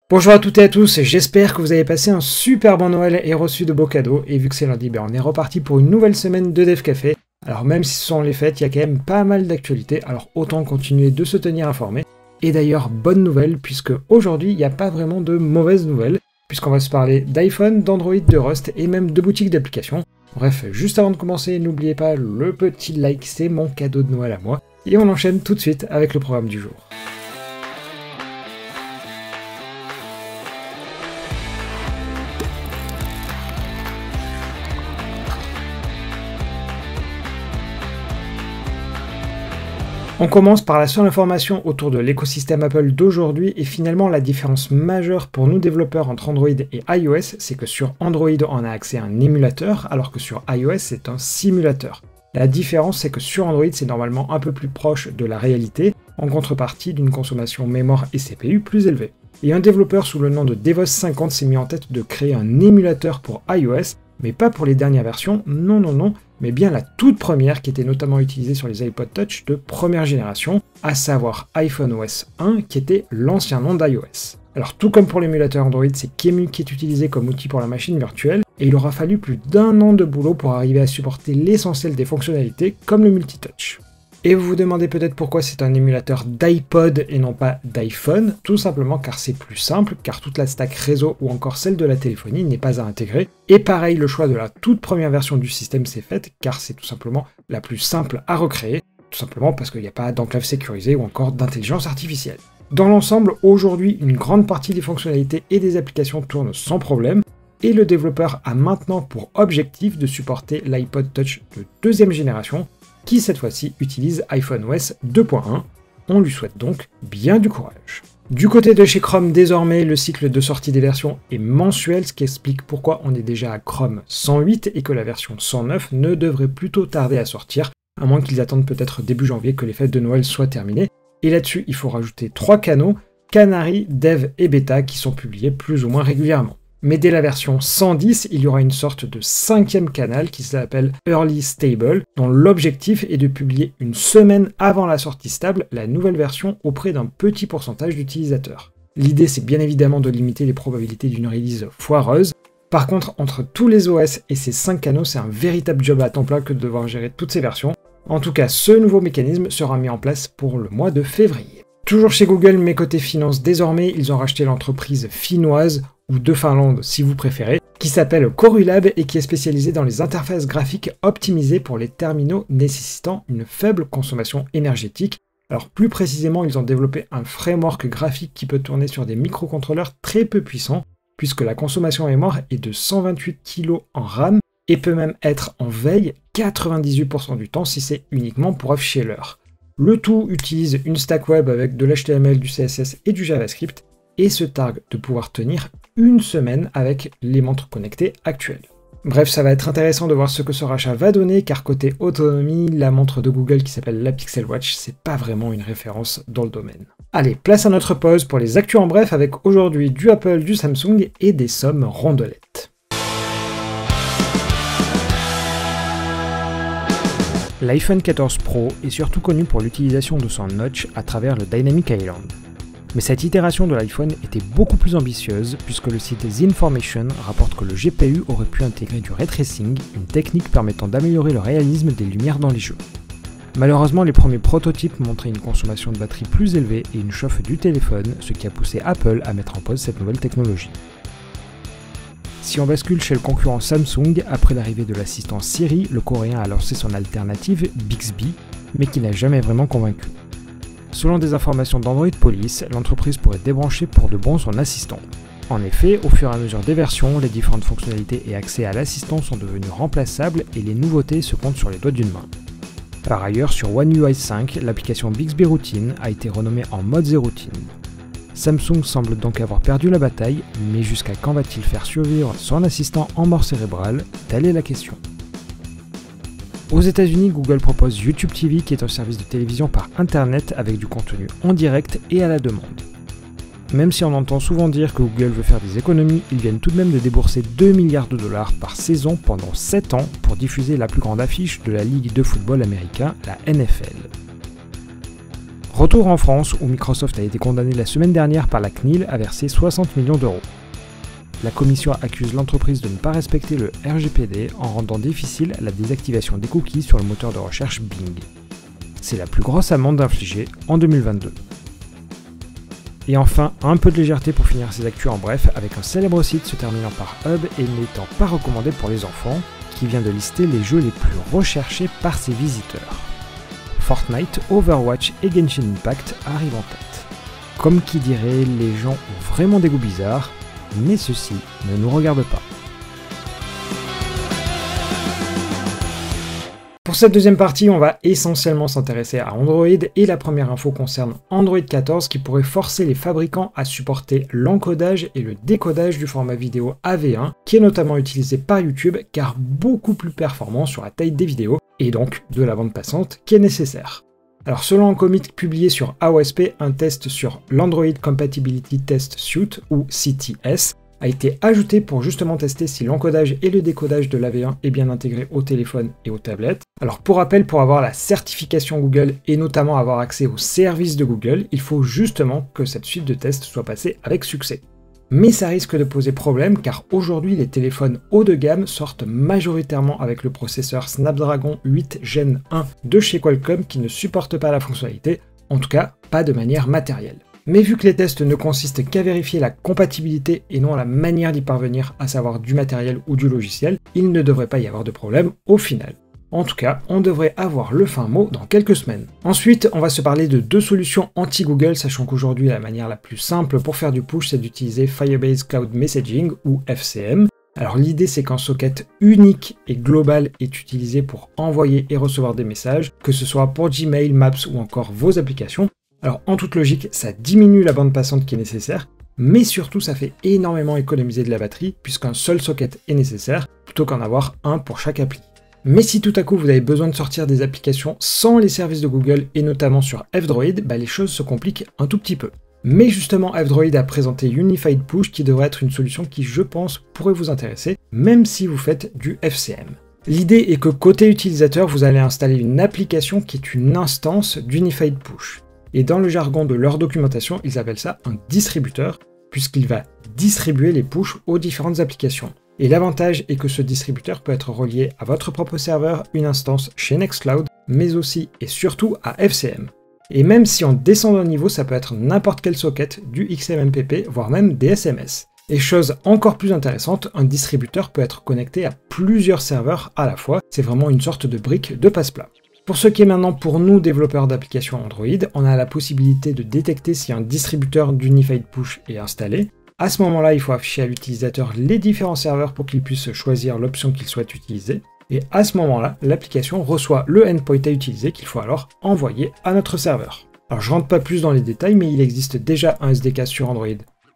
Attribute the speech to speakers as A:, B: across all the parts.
A: Bonjour à toutes et à tous, j'espère que vous avez passé un super bon Noël et reçu de beaux cadeaux. Et vu que c'est lundi, on est reparti pour une nouvelle semaine de Dev Café. Alors même si ce sont les fêtes, il y a quand même pas mal d'actualités, alors autant continuer de se tenir informé. Et d'ailleurs, bonne nouvelle, puisque aujourd'hui, il n'y a pas vraiment de mauvaises nouvelles, puisqu'on va se parler d'iPhone, d'Android, de Rust et même de boutiques d'applications. Bref, juste avant de commencer, n'oubliez pas le petit like, c'est mon cadeau de Noël à moi. Et on enchaîne tout de suite avec le programme du jour. On commence par la seule information autour de l'écosystème Apple d'aujourd'hui et finalement la différence majeure pour nous développeurs entre Android et iOS, c'est que sur Android on a accès à un émulateur alors que sur iOS c'est un simulateur. La différence c'est que sur Android c'est normalement un peu plus proche de la réalité en contrepartie d'une consommation mémoire et CPU plus élevée. Et un développeur sous le nom de Devos50 s'est mis en tête de créer un émulateur pour iOS, mais pas pour les dernières versions, non, mais bien la toute première qui était notamment utilisée sur les iPod Touch de première génération, à savoir iPhone OS 1 qui était l'ancien nom d'iOS. Alors tout comme pour l'émulateur Android, c'est QEMU qui est utilisé comme outil pour la machine virtuelle, et il aura fallu plus d'1 an de boulot pour arriver à supporter l'essentiel des fonctionnalités comme le multitouch. Et vous vous demandez peut-être pourquoi c'est un émulateur d'iPod et non pas d'iPhone, tout simplement car c'est plus simple, car toute la stack réseau ou encore celle de la téléphonie n'est pas à intégrer, et pareil le choix de la toute première version du système s'est fait, car c'est tout simplement la plus simple à recréer, tout simplement parce qu'il n'y a pas d'enclave sécurisée ou encore d'intelligence artificielle. Dans l'ensemble, aujourd'hui, une grande partie des fonctionnalités et des applications tournent sans problème, et le développeur a maintenant pour objectif de supporter l'iPod Touch de deuxième génération, qui cette fois-ci utilise iPhone OS 2.1. On lui souhaite donc bien du courage. Du côté de chez Chrome, désormais, le cycle de sortie des versions est mensuel, ce qui explique pourquoi on est déjà à Chrome 108 et que la version 109 ne devrait plutôt tarder à sortir, à moins qu'ils attendent peut-être début janvier que les fêtes de Noël soient terminées. Et là-dessus, il faut rajouter 3 canaux, Canary, Dev et Beta, qui sont publiés plus ou moins régulièrement. Mais dès la version 110, il y aura une sorte de 5e canal qui s'appelle Early Stable, dont l'objectif est de publier une semaine avant la sortie stable la nouvelle version auprès d'un petit pourcentage d'utilisateurs. L'idée c'est bien évidemment de limiter les probabilités d'une release foireuse. Par contre, entre tous les OS et ces 5 canaux, c'est un véritable job à temps plein que de devoir gérer toutes ces versions. En tout cas, ce nouveau mécanisme sera mis en place pour le mois de février. Toujours chez Google, mais côté finance, désormais, ils ont racheté l'entreprise finnoise, ou de Finlande si vous préférez, qui s'appelle Corulab et qui est spécialisée dans les interfaces graphiques optimisées pour les terminaux nécessitant une faible consommation énergétique. Alors plus précisément, ils ont développé un framework graphique qui peut tourner sur des microcontrôleurs très peu puissants, puisque la consommation mémoire est de 128 kg en RAM, et peut même être en veille 98% du temps si c'est uniquement pour afficher l'heure. Le tout utilise une stack web avec de l'HTML, du CSS et du JavaScript, et se targue de pouvoir tenir une semaine avec les montres connectées actuelles. Bref, ça va être intéressant de voir ce que ce rachat va donner, car côté autonomie, la montre de Google qui s'appelle la Pixel Watch, c'est pas vraiment une référence dans le domaine. Allez, place à notre pause pour les actus en bref, avec aujourd'hui du Apple, du Samsung et des sommes rondelettes. L'iPhone 14 Pro est surtout connu pour l'utilisation de son notch à travers le Dynamic Island. Mais cette itération de l'iPhone était beaucoup plus ambitieuse puisque le site The Information rapporte que le GPU aurait pu intégrer du ray tracing, une technique permettant d'améliorer le réalisme des lumières dans les jeux. Malheureusement, les premiers prototypes montraient une consommation de batterie plus élevée et une chauffe du téléphone, ce qui a poussé Apple à mettre en pause cette nouvelle technologie. Si on bascule chez le concurrent Samsung, après l'arrivée de l'assistant Siri, le coréen a lancé son alternative Bixby, mais qui n'a jamais vraiment convaincu. Selon des informations d'Android Police, l'entreprise pourrait débrancher pour de bon son assistant. En effet, au fur et à mesure des versions, les différentes fonctionnalités et accès à l'assistant sont devenus remplaçables et les nouveautés se comptent sur les doigts d'une main. Par ailleurs, sur One UI 5, l'application Bixby Routine a été renommée en mode The Routine. Samsung semble donc avoir perdu la bataille, mais jusqu'à quand va-t-il faire survivre son assistant en mort cérébrale? Telle est la question. Aux États-Unis, Google propose YouTube TV qui est un service de télévision par internet avec du contenu en direct et à la demande. Même si on entend souvent dire que Google veut faire des économies, ils viennent tout de même de débourser 2 milliards de dollars par saison pendant 7 ans pour diffuser la plus grande affiche de la ligue de football américain, la NFL. Retour en France où Microsoft a été condamné la semaine dernière par la CNIL à verser 60 millions d'euros. La commission accuse l'entreprise de ne pas respecter le RGPD en rendant difficile la désactivation des cookies sur le moteur de recherche Bing. C'est la plus grosse amende infligée en 2022. Et enfin, un peu de légèreté pour finir ces actus en bref, avec un célèbre site se terminant par Hub et n'étant pas recommandé pour les enfants, qui vient de lister les jeux les plus recherchés par ses visiteurs. Fortnite, Overwatch et Genshin Impact arrivent en tête. Comme qui dirait, les gens ont vraiment des goûts bizarres, mais ceci ne nous regarde pas. Pour cette deuxième partie, on va essentiellement s'intéresser à Android et la première info concerne Android 14 qui pourrait forcer les fabricants à supporter l'encodage et le décodage du format vidéo AV1 qui est notamment utilisé par YouTube car beaucoup plus performant sur la taille des vidéos et donc de la bande passante qui est nécessaire. Alors selon un commit publié sur AOSP, un test sur l'Android Compatibility Test Suite ou CTS a été ajouté pour justement tester si l'encodage et le décodage de l'AV1 est bien intégré au téléphone et aux tablettes. Alors pour rappel, pour avoir la certification Google et notamment avoir accès aux services de Google, il faut justement que cette suite de tests soit passée avec succès. Mais ça risque de poser problème car aujourd'hui les téléphones haut de gamme sortent majoritairement avec le processeur Snapdragon 8 Gen 1 de chez Qualcomm qui ne supporte pas la fonctionnalité, en tout cas pas de manière matérielle. Mais vu que les tests ne consistent qu'à vérifier la compatibilité et non la manière d'y parvenir, à savoir du matériel ou du logiciel, il ne devrait pas y avoir de problème au final. En tout cas, on devrait avoir le fin mot dans quelques semaines. Ensuite, on va se parler de deux solutions anti-Google, sachant qu'aujourd'hui la manière la plus simple pour faire du push, c'est d'utiliser Firebase Cloud Messaging ou FCM. Alors l'idée c'est qu'un socket unique et global est utilisé pour envoyer et recevoir des messages, que ce soit pour Gmail, Maps ou encore vos applications. Alors en toute logique, ça diminue la bande passante qui est nécessaire, mais surtout ça fait énormément économiser de la batterie puisqu'un seul socket est nécessaire, plutôt qu'en avoir un pour chaque appli. Mais si tout à coup vous avez besoin de sortir des applications sans les services de Google et notamment sur F-Droid, les choses se compliquent un tout petit peu. Mais justement F-Droid a présenté Unified Push qui devrait être une solution qui je pense pourrait vous intéresser, même si vous faites du FCM. L'idée est que côté utilisateur, vous allez installer une application qui est une instance d'Unified Push. Et dans le jargon de leur documentation, ils appellent ça un distributeur, puisqu'il va distribuer les pushs aux différentes applications. Et l'avantage est que ce distributeur peut être relié à votre propre serveur, une instance chez Nextcloud, mais aussi et surtout à FCM. Et même si on descend d'un niveau, ça peut être n'importe quel socket, du XMPP, voire même des SMS. Et chose encore plus intéressante, un distributeur peut être connecté à plusieurs serveurs à la fois, c'est vraiment une sorte de brique de passe-plat. Pour ce qui est maintenant pour nous, développeurs d'applications Android, on a la possibilité de détecter si un distributeur d'Unified Push est installé. À ce moment-là, il faut afficher à l'utilisateur les différents serveurs pour qu'il puisse choisir l'option qu'il souhaite utiliser. Et à ce moment-là, l'application reçoit le endpoint à utiliser qu'il faut alors envoyer à notre serveur. Alors je rentre pas plus dans les détails, mais il existe déjà un SDK sur Android,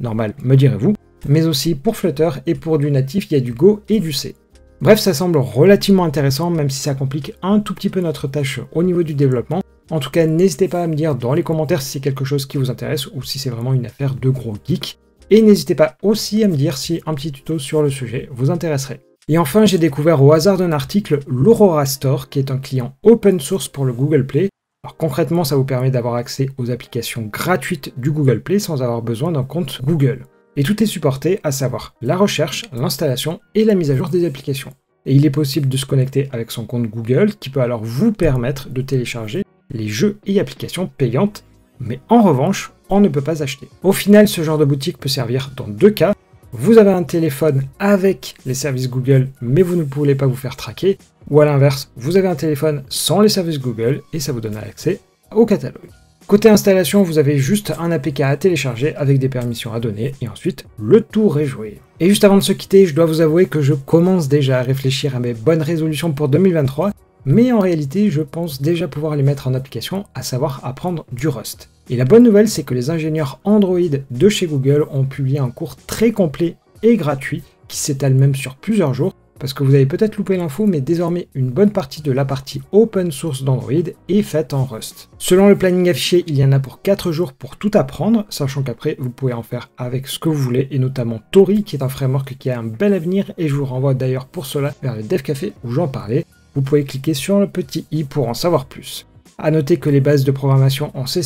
A: normal me direz-vous, mais aussi pour Flutter et pour du natif, il y a du Go et du C. Bref, ça semble relativement intéressant, même si ça complique un tout petit peu notre tâche au niveau du développement. En tout cas, n'hésitez pas à me dire dans les commentaires si c'est quelque chose qui vous intéresse ou si c'est vraiment une affaire de gros geeks. Et n'hésitez pas aussi à me dire si un petit tuto sur le sujet vous intéresserait. Et enfin, j'ai découvert au hasard d'un article l'Aurora Store, qui est un client open source pour le Google Play. Alors concrètement, ça vous permet d'avoir accès aux applications gratuites du Google Play sans avoir besoin d'un compte Google. Et tout est supporté, à savoir la recherche, l'installation et la mise à jour des applications. Et il est possible de se connecter avec son compte Google, qui peut alors vous permettre de télécharger les jeux et applications payantes, mais en revanche, on ne peut pas acheter. Au final, ce genre de boutique peut servir dans deux cas. Vous avez un téléphone avec les services Google, mais vous ne voulez pas vous faire traquer, ou à l'inverse, vous avez un téléphone sans les services Google, et ça vous donne accès au catalogue. Côté installation, vous avez juste un APK à télécharger avec des permissions à donner, et ensuite, le tour est joué. Et juste avant de se quitter, je dois vous avouer que je commence déjà à réfléchir à mes bonnes résolutions pour 2023, mais en réalité, je pense déjà pouvoir les mettre en application, à savoir apprendre du Rust. Et la bonne nouvelle, c'est que les ingénieurs Android de chez Google ont publié un cours très complet et gratuit, qui s'étale même sur plusieurs jours, parce que vous avez peut-être loupé l'info, mais désormais une bonne partie de la partie open source d'Android est faite en Rust. Selon le planning affiché, il y en a pour 4 jours pour tout apprendre, sachant qu'après vous pouvez en faire avec ce que vous voulez, et notamment Tori, qui est un framework qui a un bel avenir, et je vous renvoie d'ailleurs pour cela vers le Dev Café où j'en parlais. Vous pouvez cliquer sur le petit i pour en savoir plus. À noter que les bases de programmation en C++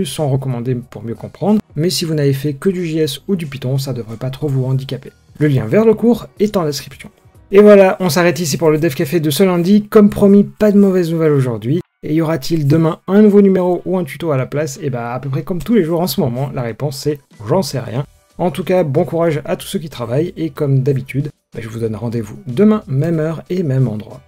A: sont recommandées pour mieux comprendre, mais si vous n'avez fait que du JS ou du Python, ça devrait pas trop vous handicaper. Le lien vers le cours est en description. Et voilà, on s'arrête ici pour le Dev Café de ce lundi. Comme promis, pas de mauvaises nouvelles aujourd'hui. Et y aura-t-il demain un nouveau numéro ou un tuto à la place? Et bah à peu près comme tous les jours en ce moment, la réponse c'est j'en sais rien. En tout cas, bon courage à tous ceux qui travaillent et comme d'habitude, je vous donne rendez-vous demain, même heure et même endroit.